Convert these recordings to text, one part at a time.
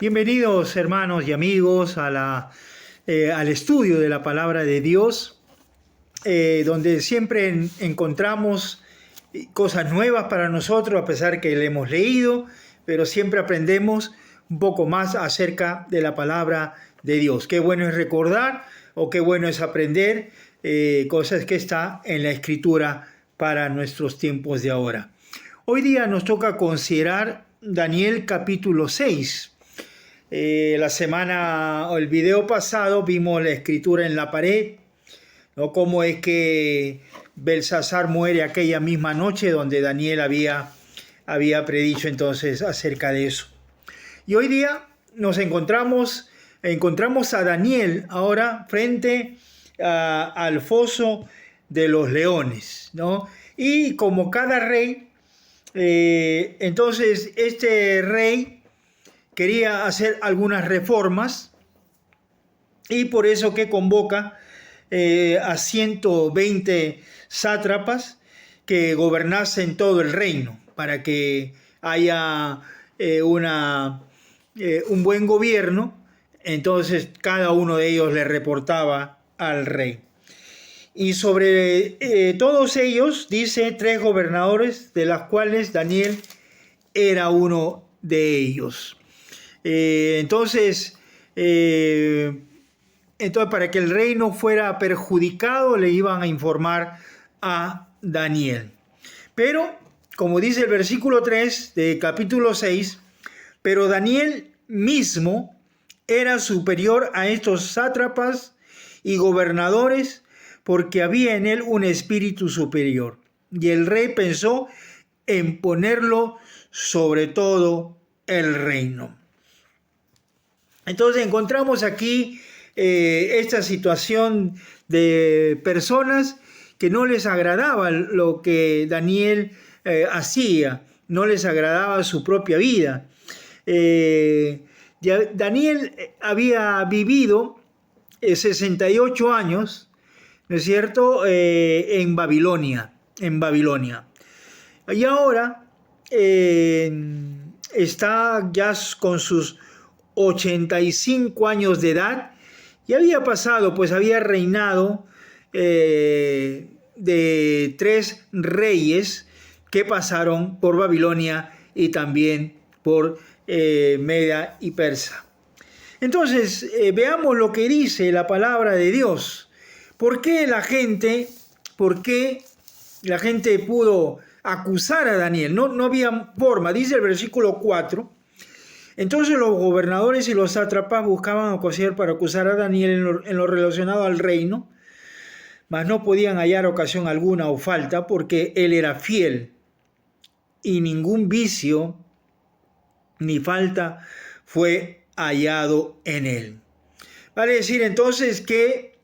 Bienvenidos hermanos y amigos al estudio de la palabra de Dios, donde siempre encontramos cosas nuevas para nosotros, a pesar que le hemos leído, pero siempre aprendemos un poco más acerca de la palabra de Dios. Qué bueno es recordar o qué bueno es aprender cosas que está en la Escritura para nuestros tiempos de ahora. Hoy día nos toca considerar Daniel capítulo 6. El video pasado vimos la escritura en la pared, ¿no? Cómo es que Belsasar muere aquella misma noche donde Daniel había predicho entonces acerca de eso. Y hoy día nos encontramos a Daniel ahora frente al foso de los leones, ¿no? Y como cada rey, entonces este rey quería hacer algunas reformas y por eso que convoca a 120 sátrapas que gobernasen todo el reino para que haya un buen gobierno. Entonces cada uno de ellos le reportaba al rey. Y sobre todos ellos dice 3 gobernadores, de los cuales Daniel era uno de ellos. Entonces, para que el rey no fuera perjudicado, le iban a informar a Daniel. Pero, como dice el versículo 3 de capítulo 6, pero Daniel mismo era superior a estos sátrapas y gobernadores, porque había en él un espíritu superior. Y el rey pensó en ponerlo sobre todo el reino. Entonces encontramos aquí esta situación de personas que no les agradaba lo que Daniel hacía, no les agradaba su propia vida. Daniel había vivido 68 años, ¿no es cierto?, en Babilonia. Y ahora está ya con sus 85 años de edad y había reinado de 3 reyes que pasaron por Babilonia y también por Media y Persa. Entonces, veamos lo que dice la palabra de Dios. ¿Por qué la gente pudo acusar a Daniel? No había forma. Dice el versículo 4. Entonces los gobernadores y los sátrapas buscaban ocasión para acusar a Daniel en lo relacionado al reino, mas no podían hallar ocasión alguna o falta, porque él era fiel y ningún vicio ni falta fue hallado en él. Vale decir entonces que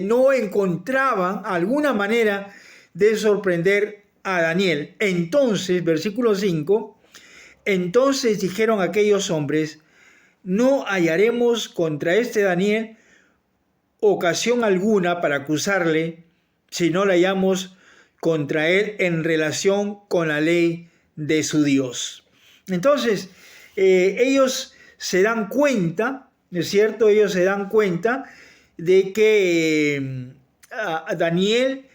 no encontraban alguna manera de sorprender a Daniel. Entonces, versículo 5, entonces dijeron aquellos hombres: no hallaremos contra este Daniel ocasión alguna para acusarle, si no la hallamos contra él en relación con la ley de su Dios. Entonces, ellos se dan cuenta, ¿no es cierto? Ellos se dan cuenta de que Daniel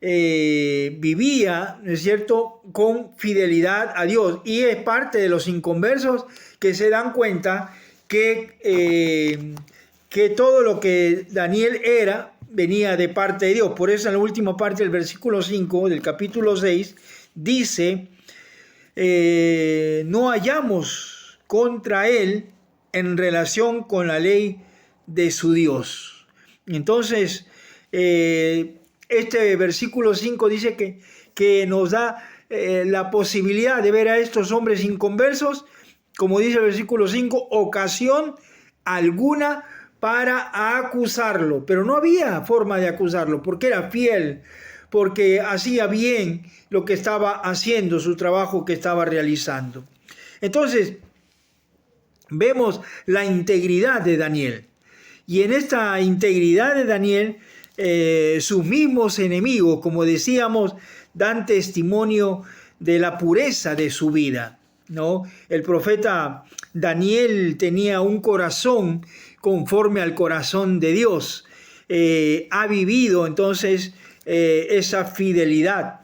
vivía, ¿no es cierto?, con fidelidad a Dios, y es parte de los inconversos que se dan cuenta que todo lo que Daniel era venía de parte de Dios. Por eso en la última parte del versículo 5 del capítulo 6 dice: no hallamos contra él en relación con la ley de su Dios. Entonces, este versículo 5 dice que nos da la posibilidad de ver a estos hombres inconversos, como dice el versículo 5, ocasión alguna para acusarlo. Pero no había forma de acusarlo, porque era fiel, porque hacía bien lo que estaba haciendo, su trabajo que estaba realizando. Entonces, vemos la integridad de Daniel. Y en esta integridad de Daniel, sus mismos enemigos, como decíamos, dan testimonio de la pureza de su vida, ¿no? El profeta Daniel tenía un corazón conforme al corazón de Dios. Ha vivido entonces esa fidelidad.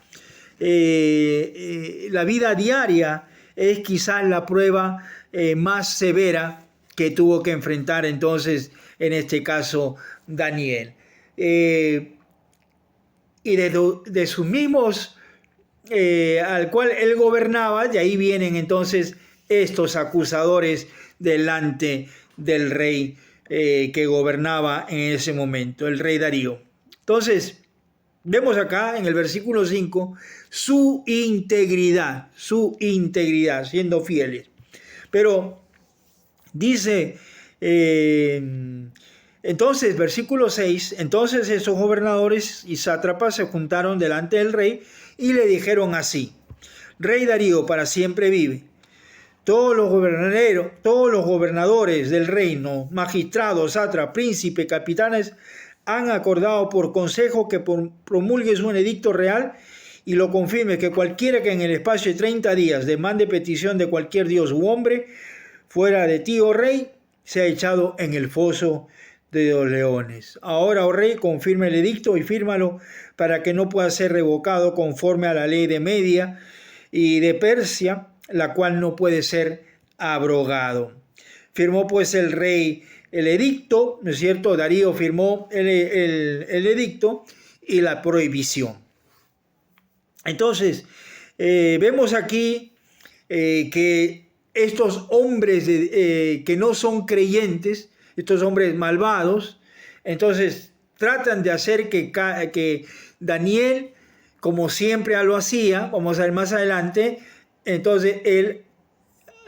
La vida diaria es quizás la prueba más severa que tuvo que enfrentar entonces, en este caso, Daniel. Y de sus mismos al cual él gobernaba, de ahí vienen entonces estos acusadores delante del rey que gobernaba en ese momento, el rey Darío. Entonces, vemos acá en el versículo 5 su integridad, siendo fieles. Pero dice, entonces, versículo 6, entonces esos gobernadores y sátrapas se juntaron delante del rey y le dijeron así: Rey Darío para siempre vive. Todos los gobernadores del reino, magistrados, sátrapas, príncipes, capitanes, han acordado por consejo que promulgues un edicto real y lo confirme, que cualquiera que en el espacio de 30 días demande petición de cualquier dios u hombre fuera de ti, oh rey, sea echado en el foso de los leones. Ahora, oh rey, confirma el edicto y fírmalo para que no pueda ser revocado conforme a la ley de Media y de Persia, la cual no puede ser abrogado. Firmó pues el rey el edicto, ¿no es cierto? Darío firmó el edicto y la prohibición. Entonces, vemos aquí que estos hombres que no son creyentes, estos hombres malvados, entonces tratan de hacer que Daniel, como siempre lo hacía, vamos a ver más adelante, entonces él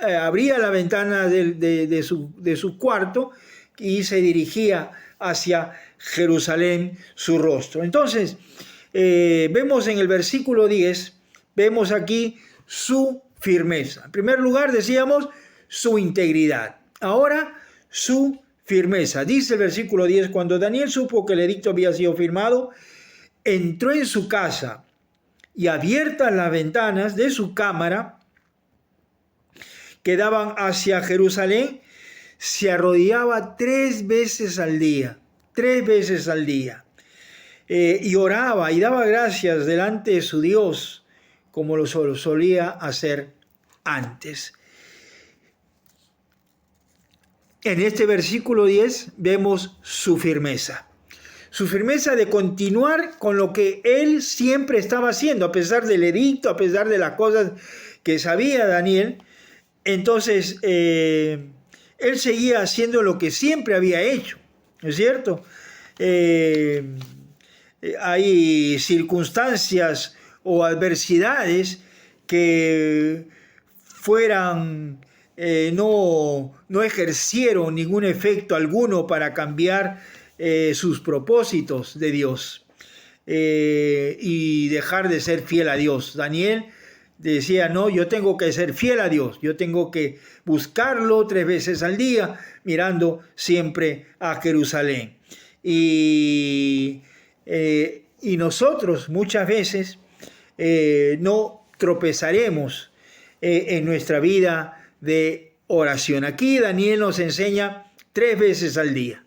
abría la ventana de su cuarto y se dirigía hacia Jerusalén su rostro. Entonces, vemos en el versículo 10, vemos aquí su firmeza. En primer lugar, decíamos, su integridad. Ahora, su firmeza. Dice el versículo 10, cuando Daniel supo que el edicto había sido firmado, entró en su casa y abiertas las ventanas de su cámara que daban hacia Jerusalén, se arrodillaba 3 veces al día, y oraba y daba gracias delante de su Dios, como lo solía hacer antes. En este versículo 10 vemos su firmeza de continuar con lo que él siempre estaba haciendo, a pesar del edicto, a pesar de las cosas que sabía Daniel. Entonces, él seguía haciendo lo que siempre había hecho, ¿no es cierto? Hay circunstancias o adversidades que no ejercieron ningún efecto alguno para cambiar sus propósitos de Dios y dejar de ser fiel a Dios. Daniel decía, no, yo tengo que ser fiel a Dios, yo tengo que buscarlo 3 veces al día, mirando siempre a Jerusalén. Y nosotros muchas veces no tropezaremos en nuestra vida de oración. Aquí Daniel nos enseña 3 veces al día.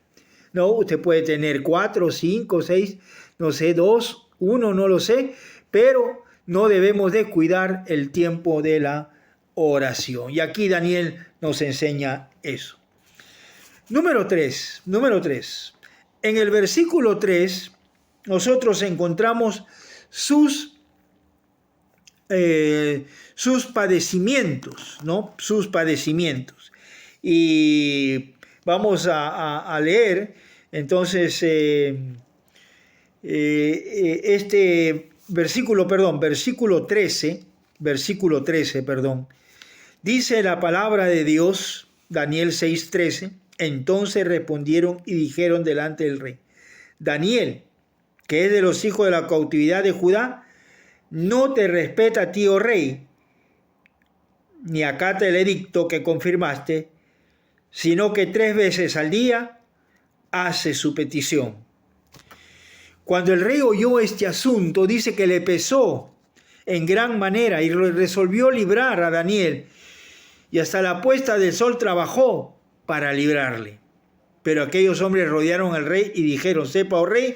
No, usted puede tener 4, 5, 6, no sé, 2, 1, no lo sé, pero no debemos de cuidar el tiempo de la oración. Y aquí Daniel nos enseña eso. Número 3. En el versículo 3 nosotros encontramos sus padecimientos, ¿no? Sus padecimientos. Y vamos a leer entonces este versículo 13, dice la palabra de Dios, Daniel 6:13, entonces respondieron y dijeron delante del rey, Daniel, que es de los hijos de la cautividad de Judá, no te respeta a ti, oh rey, ni acata el edicto que confirmaste, sino que 3 veces al día hace su petición. Cuando el rey oyó este asunto, dice que le pesó en gran manera y resolvió librar a Daniel y hasta la puesta del sol trabajó para librarle. Pero aquellos hombres rodearon al rey y dijeron: sepa, oh rey,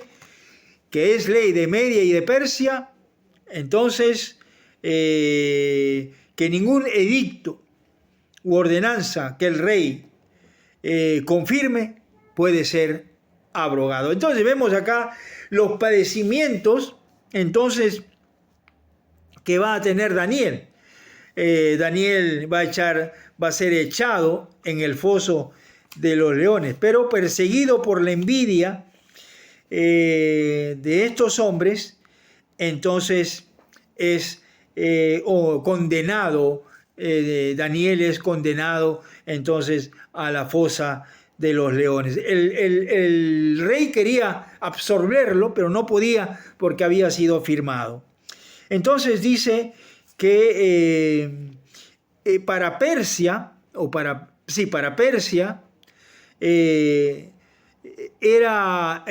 que es ley de Media y de Persia, entonces que ningún edicto u ordenanza que el rey confirme puede ser abrogado. Entonces vemos acá los padecimientos entonces que va a tener Daniel. Daniel va a ser echado en el foso de los leones, pero perseguido por la envidia de estos hombres, entonces es condenado. Daniel es condenado entonces a la fosa de los leones. El rey quería absorberlo, pero no podía porque había sido firmado. Entonces dice que para Persia, era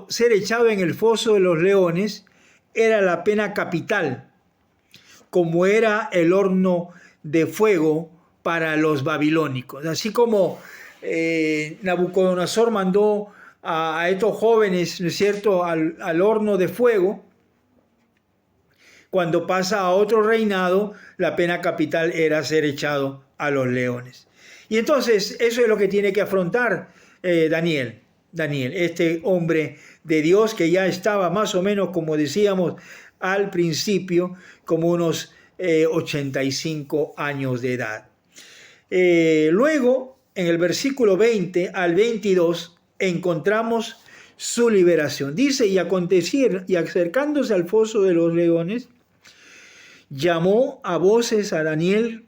ser echado en el foso de los leones era la pena capital, como era el horno de fuego para los babilónicos. Así como Nabucodonosor mandó a estos jóvenes, ¿no es cierto?, al horno de fuego. Cuando pasa a otro reinado, la pena capital era ser echado a los leones. Y entonces eso es lo que tiene que afrontar Daniel, este hombre de Dios que ya estaba más o menos, como decíamos al principio, como unos 85 años de edad. Luego, en el versículo 20 al 22, encontramos su liberación. Dice: y aconteció, y acercándose al foso de los leones, llamó a voces a Daniel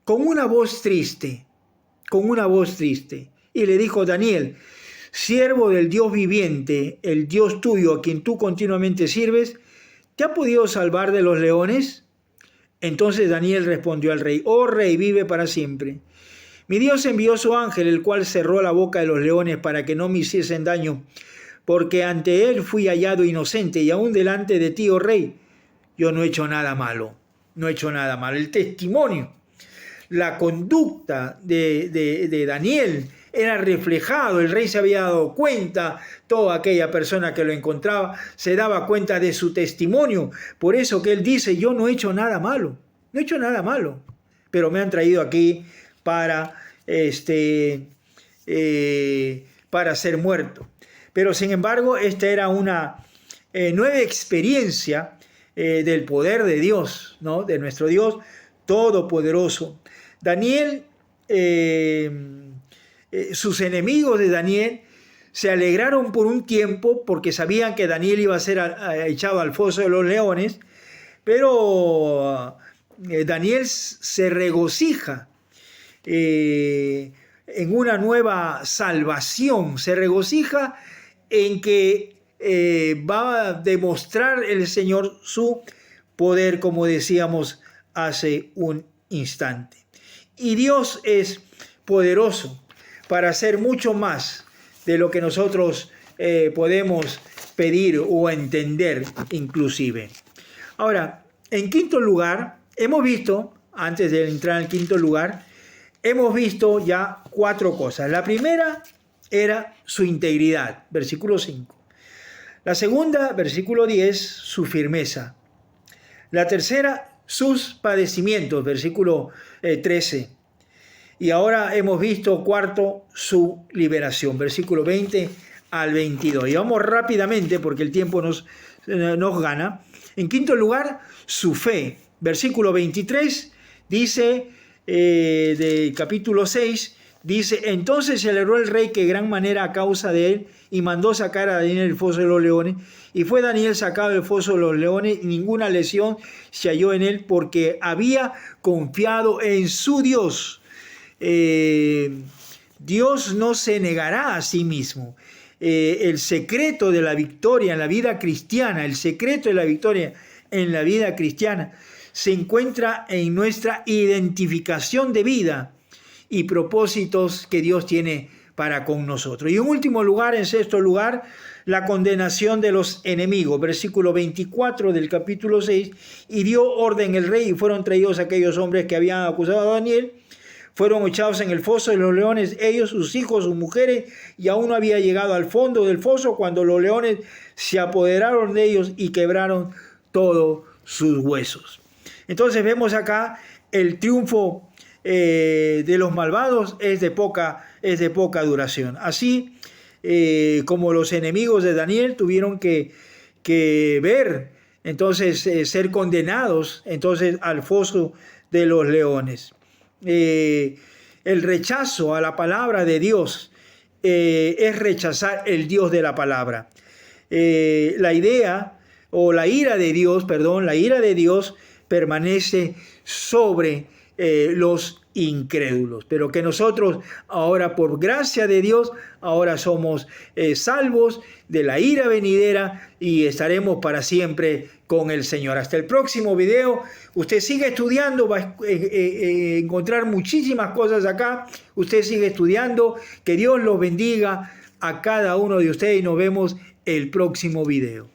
con una voz triste, y le dijo: Daniel, siervo del Dios viviente, el Dios tuyo, a quien tú continuamente sirves, ¿te ha podido salvar de los leones? Entonces Daniel respondió al rey: oh rey, vive para siempre. Mi Dios envió su ángel, el cual cerró la boca de los leones para que no me hiciesen daño, porque ante él fui hallado inocente, y aún delante de ti, oh rey, yo no he hecho nada malo. El testimonio, la conducta de Daniel era reflejado. El rey se había dado cuenta, toda aquella persona que lo encontraba se daba cuenta de su testimonio. Por eso que él dice: yo no he hecho nada malo, pero me han traído aquí para ser muerto. Pero sin embargo, esta era una nueva experiencia del poder de Dios, ¿no?, de nuestro Dios todopoderoso. Daniel, sus enemigos de Daniel se alegraron por un tiempo porque sabían que Daniel iba a ser echado al foso de los leones, pero Daniel se regocija en una nueva salvación, se regocija en que va a demostrar el Señor su poder, como decíamos hace un instante. Y Dios es poderoso para hacer mucho más de lo que nosotros podemos pedir o entender inclusive. Ahora, en quinto lugar, hemos visto, antes de entrar en quinto lugar, hemos visto ya 4 cosas. La primera era su integridad, versículo 5. La segunda, versículo 10, su firmeza. La tercera, sus padecimientos, versículo 13. Y ahora hemos visto, cuarto, su liberación, versículo 20 al 22. Y vamos rápidamente porque el tiempo nos gana. En quinto lugar, su fe. Versículo 23 dice, de capítulo 6, dice: entonces se alegró el rey que gran manera a causa de él, y mandó sacar a Daniel del foso de los leones. Y fue Daniel sacado del foso de los leones, y ninguna lesión se halló en él, porque había confiado en su Dios. Dios no se negará a sí mismo. El secreto de la victoria en la vida cristiana, se encuentra en nuestra identificación de vida y propósitos que Dios tiene para con nosotros. Y en último lugar, en sexto lugar, la condenación de los enemigos. Versículo 24 del capítulo 6. Y dio orden el rey y fueron traídos aquellos hombres que habían acusado a Daniel. Fueron echados en el foso de los leones, ellos, sus hijos, sus mujeres, y aún no había llegado al fondo del foso cuando los leones se apoderaron de ellos y quebraron todos sus huesos. Entonces vemos acá el triunfo de los malvados es de poca duración. Así como los enemigos de Daniel tuvieron que ver, entonces ser condenados entonces al foso de los leones. El rechazo a la palabra de Dios es rechazar el Dios de la palabra. La ira de Dios permanece sobre los incrédulos, pero que nosotros ahora por gracia de Dios ahora somos salvos de la ira venidera y estaremos para siempre con el Señor. Hasta el próximo video. Usted sigue estudiando, va a encontrar muchísimas cosas acá. Usted sigue estudiando. Que Dios los bendiga a cada uno de ustedes y nos vemos el próximo video.